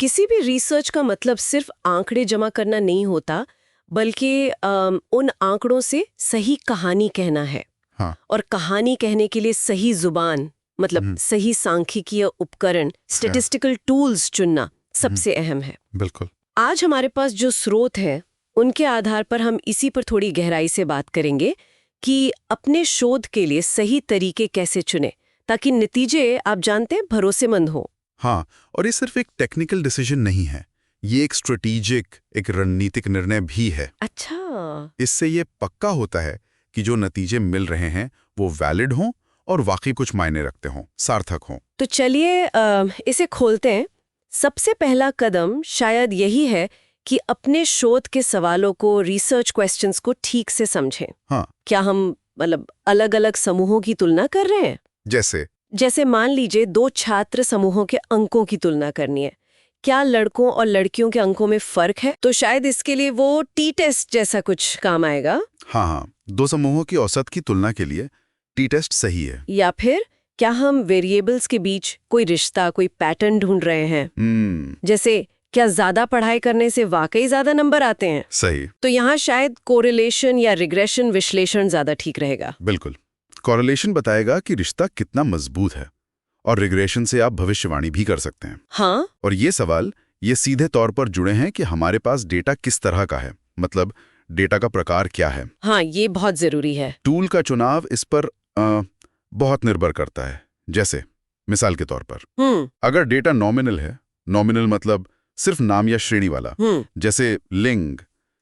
किसी भी रिसर्च का मतलब सिर्फ आंकड़े जमा करना नहीं होता, बल्कि उन आंकड़ों से सही कहानी कहना है। हाँ। और कहानी कहने के लिए सही जुबान, मतलब सही सांख्यिकीय उपकरण, स्टैटिस्टिकल टूल्स चुनना सबसे अहम है। बिल्कुल। आज हमारे पास जो स्रोत हैं, उनके आधार पर हम इसी पर थोड़ी गहराई से बात करेंगे कि अपने शोध के लिए सही तरीके कैसे चुने, ताकि नतीजे आप जानते हैं भरोसेमंद हो। हाँ, और ये सिर्फ एक टेक्निकल डिसीजन नहीं है, ये एक स्ट्रेटेजिक, एक रणनीतिक निर्णय भी है। अच्छा। इससे ये पक्का होता है कि जो नतीजे मिल रहे हैं वो वैलिड हों और वाकई कुछ मायने रखते हों, सार्थक हों। तो चलिए इसे खोलते हैं। सबसे पहला कदम शायद यही है कि अपने शोध के सवालों को, रिसर्च क्वेश्चंस को ठीक से समझें। हाँ। क्या हम अलग अलग समूहों की तुलना कर रहे हैं? जैसे मान लीजिए 2 छात्र समूहों के अंकों की तुलना करनी है। क्या लड़कों और लड़कियों के अंकों में फर्क है? तो शायद इसके लिए वो टी टेस्ट जैसा कुछ काम आएगा। हाँ, 2 समूहों की औसत की तुलना के लिए टी टेस्ट सही है। या फिर क्या हम वेरिएबल्स के बीच कोई रिश्ता, कोई पैटर्न ढूंढ रहे हैं? जैसे क्या ज्यादा पढ़ाई करने से वाकई ज्यादा नंबर आते हैं? सही। तो यहाँ शायद कोरिलेशन या रिग्रेशन विश्लेषण ज्यादा ठीक रहेगा। बिल्कुल। कोरिलेशन बताएगा कि रिश्ता कितना मजबूत है, और रिग्रेशन से आप भविष्यवाणी भी कर सकते हैं। हाँ। और ये सवाल ये सीधे तौर पर जुड़े हैं कि हमारे पास डेटा किस तरह का है, मतलब डेटा का प्रकार क्या है। हाँ, ये बहुत जरूरी है। टूल का चुनाव इस पर बहुत निर्भर करता है। जैसे मिसाल के तौर पर अगर डेटा नॉमिनल है, नॉमिनल मतलब सिर्फ नाम या श्रेणी वाला, जैसे लिंग,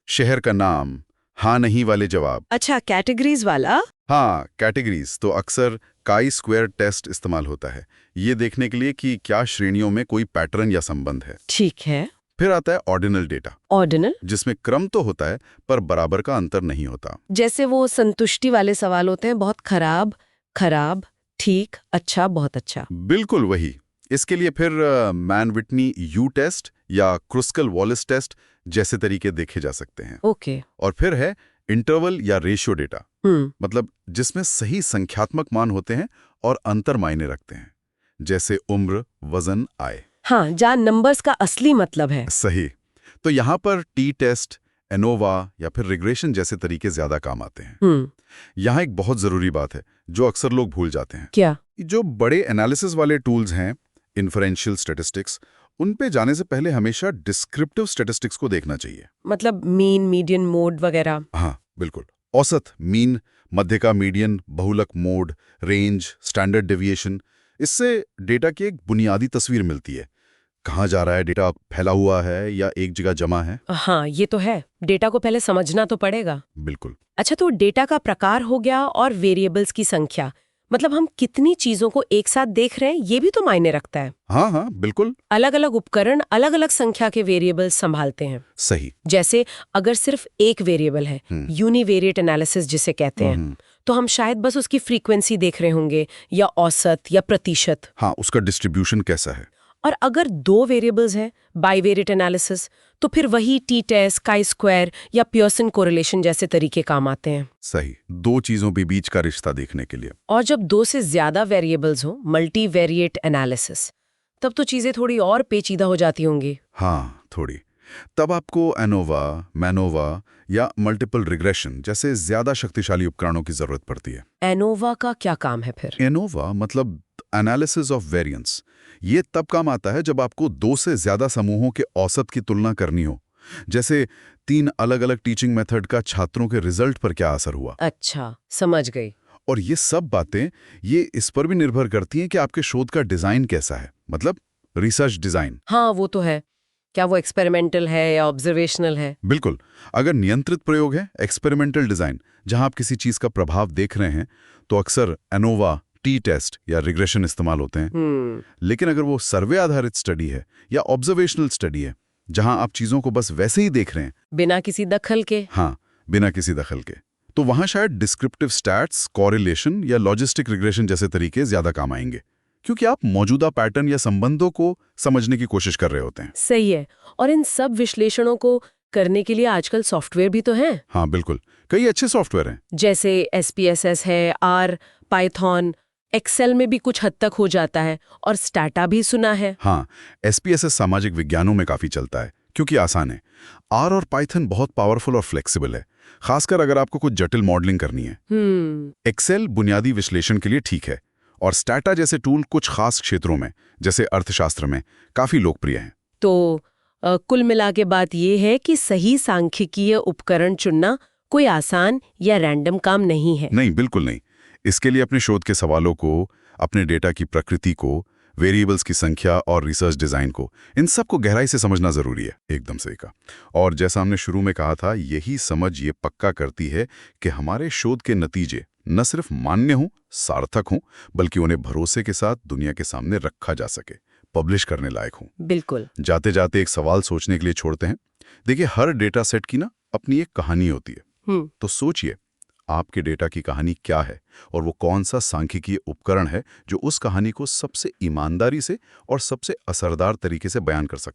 शहर का नाम, हाँ नहीं वाले जवाब। अच्छा, कैटेगरीज वाला। हाँ, कैटेगरीज, तो अक्सर काई स्क्वायर टेस्ट इस्तेमाल होता है, ये देखने के लिए कि क्या श्रेणियों में कोई पैटर्न या संबंध है। ठीक है। फिर आता है ऑर्डिनल डेटा। ऑर्डिनल, जिसमें क्रम तो होता है पर बराबर का अंतर नहीं होता। जैसे वो संतुष्टि वाले सवाल होते हैं, बहुत खराब, खराब, ठीक, अच्छा, बहुत अच्छा। बिल्कुल वही। इसके लिए फिर मैन विटनी यू टेस्ट या क्रुस्कल वॉलिस टेस्ट जैसे तरीके देखे जा सकते हैं। ओके। और फिर है इंटरवल या रेशियो डेटा, मतलब जिसमें सही संख्यात्मक मान होते हैं और अंतर मायने रखते हैं, जैसे उम्र, वजन, आय। हाँ, जहाँ नंबर्स का असली मतलब है। सही। तो यहाँ पर टी टेस्ट, एनोवा या फिर रिग्रेशन जैसे तरीके ज्यादा काम आते हैं। यहाँ एक बहुत जरूरी बात है जो अक्सर लोग भूल जाते हैं। क्या? जो बड़े एनालिसिस वाले टूल्स हैं, इन्फरेंशियल स्टैटिस्टिक्स, उन पे जाने से पहले हमेशा डिस्क्रिप्टिव स्टैटिस्टिक्स को देखना चाहिए। मतलब मीन, मीडियन, मोड वगैरह। हाँ बिल्कुल। औसत, मीन, मध्य का मीडियन, बहुलक, मोड, रेंज, स्टैंडर्ड डेविएशन, इससे डेटा की एक बुनियादी तस्वीर मिलती है। कहाँ जा रहा है डेटा, फैला हुआ है या एक जगह जमा है। हाँ, ये तो है। डेटा को पहले समझना तो पड़ेगा। बिल्कुल। अच्छा, तो डेटा का प्रकार हो गया और वेरिएबल्स की संख्या, मतलब हम कितनी चीजों को एक साथ देख रहे हैं, ये भी तो मायने रखता है। हाँ, बिल्कुल। अलग अलग उपकरण अलग अलग संख्या के वेरिएबल्स संभालते हैं। सही। जैसे अगर सिर्फ एक वेरिएबल है, यूनिवेरिएट एनालिसिस जिसे कहते हैं, तो हम शायद बस उसकी फ्रीक्वेंसी देख रहे होंगे या औसत या प्रतिशत। हाँ, उसका डिस्ट्रीब्यूशन कैसा है। और अगर 2 वेरिएबल्स हैं, बाइवेरिएट एनालिसिस, तो फिर वही टी टेस्ट, काई स्क्वायर या पियर्सन कोरिलेशन जैसे तरीके काम आते हैं। सही, 2 चीजों के बीच का रिश्ता देखने के लिए। और जब 2 से ज्यादा वेरिएबल्स हो, मल्टीवेरिएट एनालिसिस, तब तो चीजें थोड़ी और पेचीदा हो जाती होंगी। हाँ, थोड़ी। तब आपको एनोवा, मैनोवा या मल्टीपल रिग्रेशन जैसे ज्यादा शक्तिशाली उपकरणों की जरूरत पड़ती है। एनोवा का क्या काम है फिर? एनोवा मतलब एनालिसिस ऑफ वेरिएंस। ये तब काम आता है जब आपको 2 से ज्यादा समूहों के औसत की तुलना करनी हो, जैसे 3 अलग अलग टीचिंग मेथड का छात्रों के रिजल्ट पर क्या असर हुआ। अच्छा, समझ गई। और ये सब बातें ये इस पर भी निर्भर करती हैं कि आपके शोध का डिजाइन कैसा है, मतलब रिसर्च डिजाइन। हाँ, वो तो है। क्या वो एक्सपेरिमेंटल है या ऑब्जर्वेशनल है? बिल्कुल। अगर नियंत्रित प्रयोग है, एक्सपेरिमेंटल डिजाइन, जहां आप किसी चीज का प्रभाव देख रहे हैं, तो अक्सर एनोवा, टी टेस्ट या रिग्रेशन इस्तेमाल होते हैं। लेकिन अगर वो सर्वे आधारित स्टडी है या ऑब्जर्वेशनल स्टडी है, जहां आप चीजों को बस वैसे ही देख रहे हैं, बिना किसी दखल के। हाँ, बिना किसी दखल के, तो वहां शायद डिस्क्रिप्टिव स्टैट्स, कोरिलेशन या लॉजिस्टिक रिग्रेशन जैसे तरीके ज्यादा काम आएंगे, क्योंकि आप मौजूदा पैटर्न या संबंधों को समझने की कोशिश कर रहे होते हैं। सही है। और इन सब विश्लेषणों को करने के लिए आजकल सॉफ्टवेयर भी तो हैं। हाँ बिल्कुल, कई अच्छे सॉफ्टवेयर हैं। जैसे SPSS है, R, पाइथन, एक्सेल में भी कुछ हद तक हो जाता है, और स्टैटा भी सुना है। हाँ, SPSS सामाजिक विज्ञानों में काफी चलता है क्योंकि आसान है। R और पाइथन बहुत पावरफुल और फ्लेक्सिबल है, खासकर अगर आपको कुछ जटिल मॉडलिंग करनी है। एक्सेल बुनियादी विश्लेषण के लिए ठीक है, और स्टैटा जैसे टूल कुछ खास क्षेत्रों में, जैसे अर्थशास्त्र में, काफी लोकप्रिय हैं। तो कुल मिला के बात यह है कि सही सांख्यिकीय उपकरण चुनना कोई आसान या रैंडम काम नहीं है। नहीं, बिल्कुल नहीं। इसके लिए अपने शोध के सवालों को, अपने डेटा की प्रकृति को, वेरिएबल्स की संख्या और रिसर्च डिजाइन को, इन सब को गहराई से समझना जरूरी है। एकदम सही कहा। और जैसा हमने शुरू में कहा था, यही समझ ये पक्का करती है कि हमारे शोध के नतीजे न सिर्फ मान्य हों, सार्थक हों, बल्कि उन्हें भरोसे के साथ दुनिया के सामने रखा जा सके, पब्लिश करने लायक हों। बिल्कुल। जाते जाते एक सवाल सोचने के लिए छोड़ते हैं। देखिए, हर डेटा सेट की ना अपनी एक कहानी होती है। तो सोचिए, आपके डेटा की कहानी क्या है, और वो कौन सा सांख्यिकीय उपकरण है जो उस कहानी को सबसे ईमानदारी से और सबसे असरदार तरीके से बयान कर सकता है।